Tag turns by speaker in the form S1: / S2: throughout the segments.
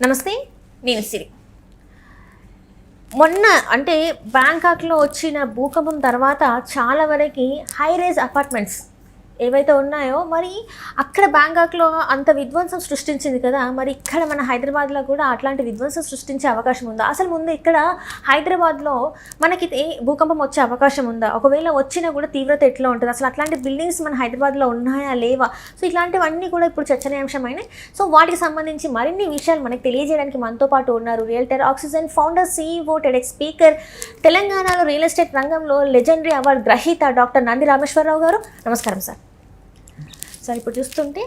S1: నమస్తే, నేను సిరి. మొన్న అంటే బ్యాంకాక్లో వచ్చిన భూకంపం తర్వాత చాలా వరకు హై రైజ్ అపార్ట్మెంట్స్ ఏవైతే ఉన్నాయో మరి అక్కడ బ్యాంకాక్లో అంత విధ్వంసం సృష్టించింది కదా, మరి ఇక్కడ మన హైదరాబాద్లో కూడా అట్లాంటి విధ్వంసం సృష్టించే అవకాశం ఉందా? అసలు ముందు ఇక్కడ హైదరాబాద్లో మనకి భూకంపం వచ్చే అవకాశం ఉందా? ఒకవేళ వచ్చినా కూడా తీవ్రత ఎట్లా ఉంటుంది? అసలు అట్లాంటి బిల్డింగ్స్ మన హైదరాబాద్లో ఉన్నాయా లేవా? సో ఇట్లాంటివన్నీ కూడా ఇప్పుడు చర్చనీయాంశమైనాయి. సో వాటికి సంబంధించి మరిన్ని విషయాలు మనకి తెలియజేయడానికి మనతో పాటు ఉన్నారు realtor oxygen founder, CEO, TEDx speaker, తెలంగాణలో రియల్ ఎస్టేట్ రంగంలో లెజెండరీ అవార్డు గ్రహీత డాక్టర్ నంది రామేశ్వరరావు గారు. నమస్కారం సార్. సార్, ఇప్పుడు చూస్తుంటే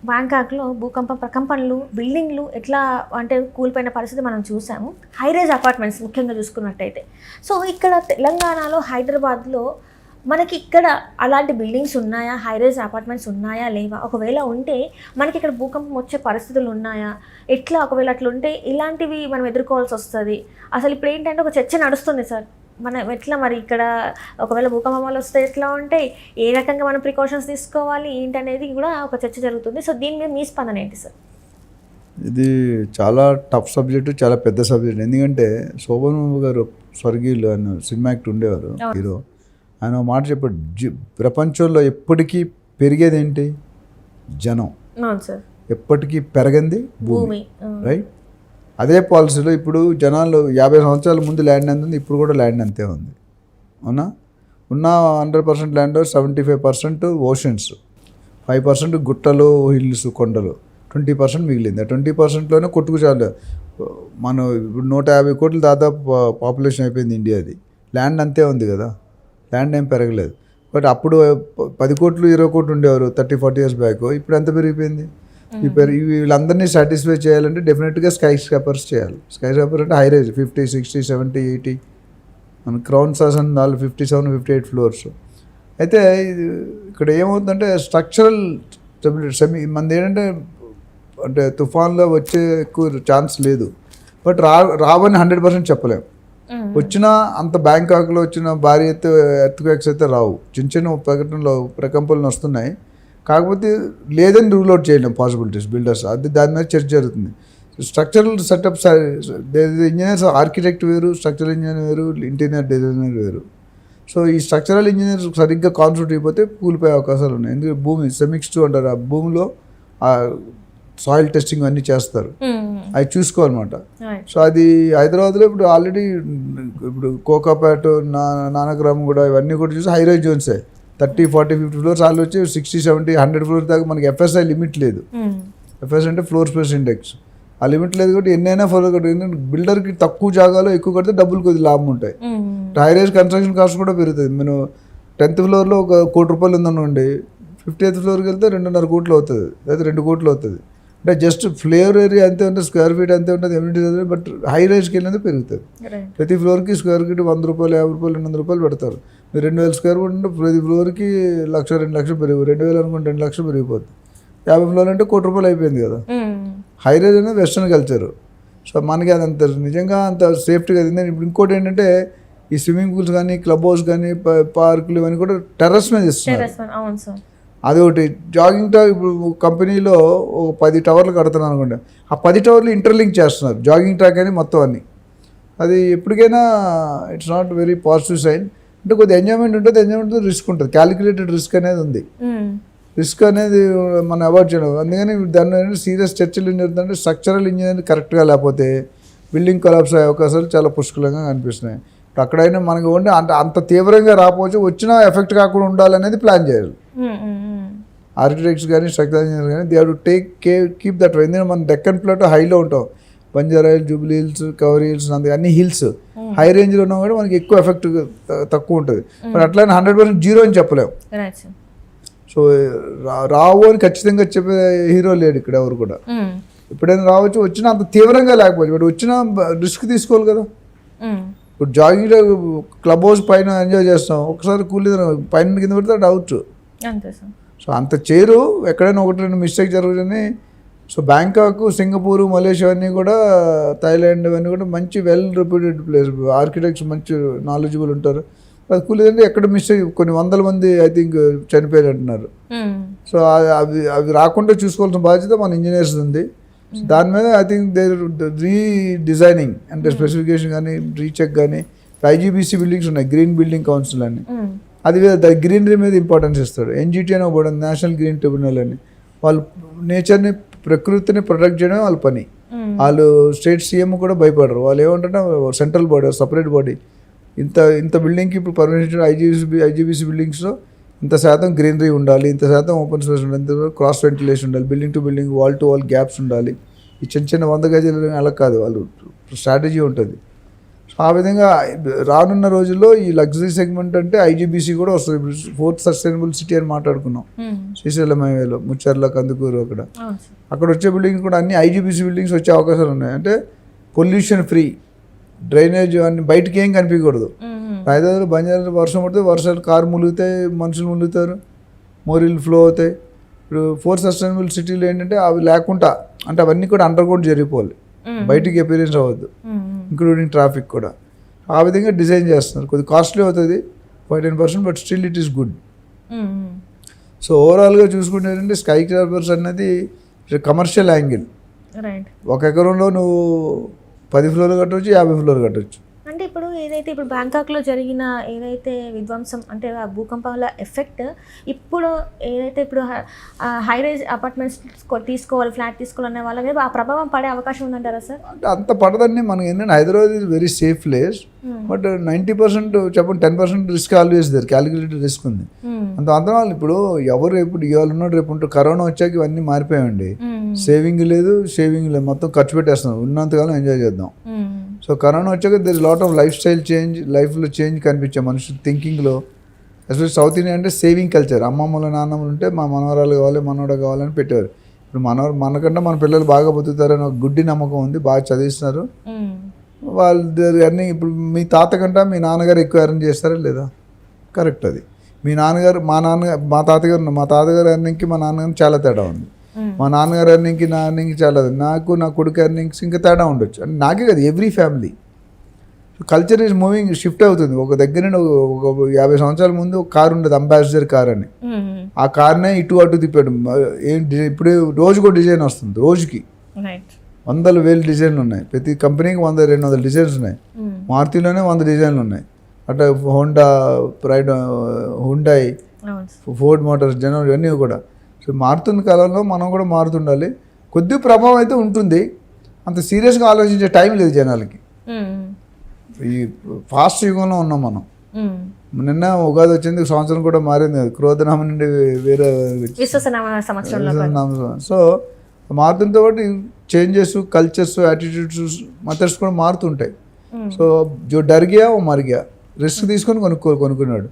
S1: బ్యాంకాక్లో ప్రకంపనలు, బిల్డింగ్లు ఎట్లా అంటే కూలిపోయిన పరిస్థితి మనం చూసాము. హైరైజ్ అపార్ట్మెంట్స్ ముఖ్యంగా చూసుకున్నట్టయితే, సో ఇక్కడ తెలంగాణలో హైదరాబాద్లో మనకి ఇక్కడ అలాంటి బిల్డింగ్స్ ఉన్నాయా? హైరైజ్ అపార్ట్మెంట్స్ ఉన్నాయా లేవా? ఒకవేళ ఉంటే మనకి ఇక్కడ భూకంపం వచ్చే పరిస్థితులు ఉన్నాయా? ఎట్లా ఒకవేళ అట్లా ఉంటే ఇలాంటివి మనం ఎదుర్కోవాల్సి వస్తుంది? అసలు ఇప్పుడు ఏంటంటే ఒక చర్చ నడుస్తుంది సార్, మనం ఎట్లా మరి ఇక్కడ ఒకవేళ భూకంపాలు వస్తే ఎట్లా ఉంటాయి, ఏ రకంగా మనం ప్రికాషన్స్ తీసుకోవాలి ఏంటనేది కూడా ఒక చర్చ జరుగుతుంది. సో దీని మీద మీ స్పందన ఏంటి సార్?
S2: ఇది చాలా టఫ్ సబ్జెక్టు, చాలా పెద్ద సబ్జెక్ట్. ఎందుకంటే శోభన్ బాబు గారు స్వర్గీయులు ఆయన సినిమా యాక్టర్ ఉండేవారు, హీరో. ఆయన ఒక మాట చెప్పాడు, ప్రపంచంలో ఎప్పటికీ పెరిగేది ఏంటి? జనం.
S1: సార్,
S2: ఎప్పటికీ పెరగంది భూమి, రైట్? అదే పాలసీలో ఇప్పుడు జనాలు 50 సంవత్సరాల ముందు ల్యాండ్ ఎంత ఉంది, ఇప్పుడు కూడా ల్యాండ్ అంతే ఉంది. అవునా? ఉన్న 100% ల్యాండ్ 75% ఓషన్స్, 5% గుట్టలు, హిల్స్, కొండలు, 20% మిగిలింది. ఆ 20%లోనే కొట్టుకు చాలు. మనం ఇప్పుడు 150 కోట్లు దాదాపు పాపులేషన్ అయిపోయింది ఇండియాది. ల్యాండ్ అంతే ఉంది కదా, ల్యాండ్ ఏం పెరగలేదు. బట్ అప్పుడు 10 కోట్లు 20 కోట్లు ఉండేవారు 30-40 years బ్యాక్. ఇప్పుడు ఎంత పెరిగిపోయింది? వీళ్ళందరినీ సాటిస్ఫై చేయాలంటే డెఫినెట్గా స్కై స్క్రాపర్స్ చేయాలి. స్కై స్క్రాపర్ అంటే హై రైజ్ 50, 60, 70, 80. మన క్రౌన్ సాస్ అని 57, 58 ఫ్లోర్స్. అయితే ఇక్కడ ఏమవుతుందంటే స్ట్రక్చరల్ స్టెబిలిటీ మనది ఏంటంటే అంటే తుఫాన్లో వచ్చే ఎక్కువ ఛాన్స్ లేదు. బట్ రావని 100% చెప్పలేము. వచ్చినా అంత బ్యాంకాక్లో వచ్చిన భారీ ఎర్త్క్వేక్స్ అయితే రావు. చిన్న చిన్న ప్రకంపనలు వస్తున్నాయి. కాకపోతే లేదని రూల్ అవుట్ చేయలేం పాసిబిలిటీస్ బిల్డర్స్. అది దాని మీద చర్చ జరుగుతుంది. స్ట్రక్చరల్ సెటప్స్, ఇంజనీర్స్, ఆర్కిటెక్ట్ వేరు, స్ట్రక్చరల్ ఇంజనీర్ వేరు, ఇంటీరియర్ డిజైనర్ వేరు. సో ఈ స్ట్రక్చరల్ ఇంజనీర్ సరిగ్గా కాన్సన్ట్రేట్ అయిపోతే కూలిపోయే అవకాశాలు ఉన్నాయి. ఎందుకంటే భూమి సెమిక్స్డ్ అంటారు, ఆ భూమిలో సాయిల్ టెస్టింగ్ అన్నీ చేస్తారు, అవి చూసుకోవాలన్నమాట. సో అది హైదరాబాద్లో ఇప్పుడు ఆల్రెడీ ఇప్పుడు కోకాపేట, నానక్రామ్ కూడా ఇవన్నీ కూడా చూసి హై రైజ్ జోన్సే 30, 40, 50 ఫ్లోర్స్ వాళ్ళు వచ్చి 60, 70, 100 ఫ్లోర్స్ దాకా మనకి FSI లిమిట్ లేదు. FSI అంటే ఫ్లోర్ స్పేస్ ఇండెక్స్. ఆ లిమిట్ లేదు కాబట్టి ఎన్నైనా ఫ్లోర్ కట్టు. బిల్డర్కి తక్కువ జాగాలో ఎక్కువ కడితే డబ్బులు కొద్దిగా లాభం ఉంటాయి. హై రైజ్ కన్స్ట్రక్షన్ కాస్ట్ కూడా పెరుగుతుంది. మనం 10th ఫ్లోర్లో ఒక ₹1 కోటి ఉందనుకోండి, 50th ఫ్లోర్కి వెళ్తే 2.5 కోట్లు అవుతుంది, లేదా 2 కోట్లు అవుతుంది. అంటే జస్ట్ ఫ్లోర్ ఏరియా అంతే ఉంటుంది, స్క్వేర్ ఫీట్ అంతే ఉంటుంది, ఎమ్యూనిటీస్. బట్ హై రైజ్కి వెళ్ళినది పెరుగుతుంది. ప్రతి ఫ్లోర్కి స్క్వేర్ ఫీట్ ₹100, ₹50, ₹200 పెడతారు. మీరు 2000 స్క్వేర్ ఫీట్ ఉంటే ప్రతి ఫ్లోర్కి 1,00,000, 2,00,000 పెరిగి 2000 అనుకుంటే 2,00,000 పెరిగిపోతుంది. 50 ఫ్లోర్లు అంటే ₹1 కోటి అయిపోయింది కదా. హై రైజ్ అనేది వెస్టర్న్ కల్చర్. సో మనకి అది అంత నిజంగా అంత సేఫ్టీగా ఉంది. ఇప్పుడు ఇంకోటి ఏంటంటే ఈ స్విమ్మింగ్ పూల్స్ కానీ, క్లబ్ హౌస్ కానీ, పార్కులు ఇవన్నీ కూడా టెర్రస్ మీద ఇస్తున్నారు. అది ఒకటి. జాగింగ్ ట్రాక్ ఇప్పుడు కంపెనీలో 10 టవర్లు కడుతున్నారు అనుకోండి, ఆ 10 టవర్లు ఇంటర్లింక్ చేస్తున్నారు జాగింగ్ ట్రాక్ అని మొత్తం అన్ని. అది ఎప్పటికైనా it's not very positive sign. అంటే కొద్దిగా ఎంజాయ్మెంట్ ఉంటుంది, ఎంజాయ్మెంట్ రిస్క్ ఉంటుంది. క్యాలిక్యులేటెడ్ రిస్క్ అనేది ఉంది. రిస్క్ అనేది మనం అవాయిడ్ చేయడం. అందుకని దాన్ని సీరియస్ చర్చలు ఏం జరుగుతుందంటే స్ట్రక్చరల్ ఇంజనీరింగ్ కరెక్ట్గా లేకపోతే బిల్డింగ్ కొలాప్స్ అయ్యే అవకాశాలు చాలా పుష్కలంగా కనిపిస్తున్నాయి. అక్కడైనా మనకి ఓన్లీ అంత తీవ్రంగా రాకపోవచ్చు, వచ్చినా ఎఫెక్ట్ కాకుండా ఉండాలనేది ప్లాన్ చేయాలి. ఆర్కిటెక్ట్స్ కానీ, స్ట్రక్చరల్ ఇంజనీర్స్ కానీ, they have to keep that. ఎందుకంటే మనం డెక్కన్ ప్లాటో హైలో ఉంటాం, Banjara hills, Jubilee hills, cover hills, అన్ని హిల్స్ హై రేంజ్లో ఉన్నా కూడా మనకి ఎక్కువ ఎఫెక్ట్ తక్కువ ఉంటుంది. బట్ అట్లనే 100% జీరో అని చెప్పలేము. సో రావు అని ఖచ్చితంగా చెప్పే హీరో లేడు ఇక్కడ ఎవరు కూడా. ఎప్పుడైనా రావచ్చు, వచ్చినా అంత తీవ్రంగా లేకపోవచ్చు, బట్ వచ్చినా రిస్క్ తీసుకోవాలి కదా. ఇప్పుడు జాగింగ్లో క్లబ్ హౌస్ పైన ఎంజాయ్ చేస్తాం, ఒకసారి కూలి పైన కింద పెడితే డౌట్. సో అంత చేరు ఎక్కడైనా 1-2 మిస్టేక్ జరుగుతుంది. సో బ్యాంకాక్, సింగపూర్, మలేషియా అన్నీ కూడా, థాయిలాండ్ అవన్నీ కూడా మంచి వెల్ రెప్యూటెడ్ ప్లేస్. ఆర్కిటెక్ట్స్ మంచి నాలెడ్జబుల్ ఉంటారు. అది కూలేదంటే ఎక్కడ మిస్టేక్ కొన్ని 100 మంది ఐ థింక్ చనిపోయారు అంటున్నారు. సో అవి రాకుండా చూసుకోవాల్సిన బాధ్యత మన ఇంజనీర్స్ ఉంది. దాని మీద ఐ థింక్ దే రీడిజైనింగ్ అంటే స్పెసిఫికేషన్ కానీ రీచెక్ కానీ ఐజీబీసీ బిల్డింగ్స్ ఉన్నాయి, గ్రీన్ బిల్డింగ్ కౌన్సిల్ అని, అది గ్రీనరీ మీద ఇంపార్టెన్స్ ఇస్తాడు. ఎన్జిటి అని ఒకటి నేషనల్ గ్రీన్ ట్రిబ్యునల్ అని, వాళ్ళు నేచర్ని ప్రకృతిని ప్రొటెక్ట్ చేయడం వాళ్ళ పని. వాళ్ళు స్టేట్ సీఎం కూడా భయపడరు. వాళ్ళు ఏమంటే సెంట్రల్ బాడీ సపరేట్ బాడీ ఇంత బిల్డింగ్కి ఇప్పుడు పర్మిషన్ ఐజీబీసీ బిల్డింగ్స్లో ఇంత శాతం గ్రీనరీ ఉండాలి, ఇంత శాతం ఓపెన్ స్పేస్ ఉండాలి, ఇంత క్రాస్ వెంటిలేషన్ ఉండాలి, building to building wall to wall gaps ఉండాలి. ఈ చిన్న 100 గజాలు అలా కాదు, వాళ్ళు స్ట్రాటజీ ఉంటుంది. సో ఆ విధంగా రానున్న రోజుల్లో ఈ లగ్జరీ సెగ్మెంట్ అంటే ఐజీబీసీ కూడా వస్తుంది. ఇప్పుడు 4th సస్టైనబుల్ సిటీ అని మాట్లాడుకున్నాం, శ్రీశైలం హైవేలో ముచ్చర్ల కందుకూరు అక్కడ వచ్చే బిల్డింగ్ కూడా అన్ని ఐజీబీసీ బిల్డింగ్స్ వచ్చే అవకాశాలు ఉన్నాయి. అంటే పొల్యూషన్ ఫ్రీ, డ్రైనేజ్ అన్ని బయటకి ఏం కనిపించకూడదు. హైదరాబాద్ బంజారా వర్షం పడితే వర్షాలు కారు ములుగుతాయి, మనుషులు ములుగుతారు, మోరీలు ఫ్లో అవుతాయి. ఇప్పుడు 4th సస్టైనబుల్ సిటీలో ఏంటంటే అవి లేకుండా అంటే అవన్నీ కూడా అండర్ గ్రౌండ్ జరిగిపోవాలి, బయటికి అపీరెన్స్ అవ్వద్దు, ఇంక్లూడింగ్ ట్రాఫిక్ కూడా. ఆ విధంగా డిజైన్ చేస్తున్నారు. కొద్దిగా కాస్ట్లీ అవుతుంది 5-10%, but still it is good. So ఓవరాల్గా చూసుకుంటే ఏంటంటే స్కై క్రాపర్స్ అనేది కమర్షియల్ యాంగిల్. ఒక ఎకరంలో నువ్వు 10 ఫ్లోర్లు కట్టవచ్చు, 50 ఫ్లోర్లు కట్టవచ్చు.
S1: అంటే ఇప్పుడు ఏదైతే ఇప్పుడు బ్యాంకాక్లో జరిగిన ఏదైతే విధ్వంసం అంటే ఆ భూకంపాల ఎఫెక్ట్ ఇప్పుడు ఏదైతే ఇప్పుడు హై రైజ్ అపార్ట్మెంట్స్ తీసుకోవాలి, ఫ్లాట్ తీసుకోవాలనే వాళ్ళ మీద ఆ ప్రభావం పడే అవకాశం ఉందంటారా సార్?
S2: అంటే అంత పడదండి. మనకి ఏంటంటే Hyderabad is very safe place, but 90% చెప్పండి 10% risk always there, calculated risk ఉంది. అంత వాళ్ళు ఇప్పుడు ఎవరు ఇప్పుడు ఇవాళ ఉన్నాడు రేపు ఉంటారు. కరోనా వచ్చాక ఇవన్నీ మారిపోయాయండి. సేవింగ్ లేదు, మొత్తం ఖర్చు పెట్టేస్తున్నాం. ఉన్నంతకాలం ఎంజాయ్ చేద్దాం. సో కరోనా వచ్చాక there is lot of lifestyle change, లైఫ్లో చేంజ్ కనిపించే మనుషులు థింకింగ్లో. ఎస్పెషల్లీ సౌత్ ఇండియా అంటే సేవింగ్ కల్చర్. అమ్మమ్మలు నాన్నమ్మలు ఉంటే మా మనవరాలు కావాలి, మనవడ కావాలని పెట్టేవారు. ఇప్పుడు మనకంటే మన పిల్లలు బాగా బతుకుతారని ఒక గుడ్డి నమ్మకం ఉంది, బాగా చదివిస్తున్నారు వాళ్ళు. అన్నీ ఇప్పుడు మీ తాత కంటే మీ నాన్నగారు ఎక్కువ ఎర్న్ చేస్తారా లేదా? కరెక్ట్. అది మీ నాన్నగారు మా తాతగారు ఎర్నింగ్కి మా నాన్నగారు చాలా తేడా ఉంది. మా నాన్నగారు ఎర్నింగ్కి నా ఎర్నింగ్కి చాలా, నాకు నా కొడుకు ఎర్నింగ్స్ ఇంకా తేడా ఉండొచ్చు. అంటే నాకే కదా, every family. Culture is moving, shift అవుతుంది. ఒక దగ్గర నుండి ఒక 50 సంవత్సరాల ముందు ఒక కారు ఉండేది, అంబాసిడర్ కార్ అని. ఆ కార్నే ఇటు అటు తిప్పాడు. ఇప్పుడు రోజుకో డిజైన్ వస్తుంది, రోజుకి 100,000 డిజైన్లు ఉన్నాయి. ప్రతి కంపెనీకి 100-200 డిజైన్స్ ఉన్నాయి. మారుతిలోనే 100 డిజైన్లు ఉన్నాయి. అట్లా Honda, pride, Hyundai, Ford Motors, general ఇవన్నీ కూడా. సో మారుతున్న కాలంలో మనం కూడా మారుతుండాలి. కొద్దిగా ప్రభావం అయితే ఉంటుంది. అంత సీరియస్గా ఆలోచించే టైం లేదు జనాలకి. ఈ ఫాస్ట్ యుగంలో ఉన్నాం మనం. నిన్న ఉగాది వచ్చింది, సంవత్సరం కూడా మారింది. క్రోధనామ నుండి వేరే సో మారుతుంటే పాటు చేంజెస్, కల్చర్స్, యాటిట్యూడ్స్, మెథడ్స్ కూడా మారుతుంటాయి. సో జో డర్ గయా ఓ మర్ గయా, రిస్క్ తీసుకొని కొనుక్కున్నాడు.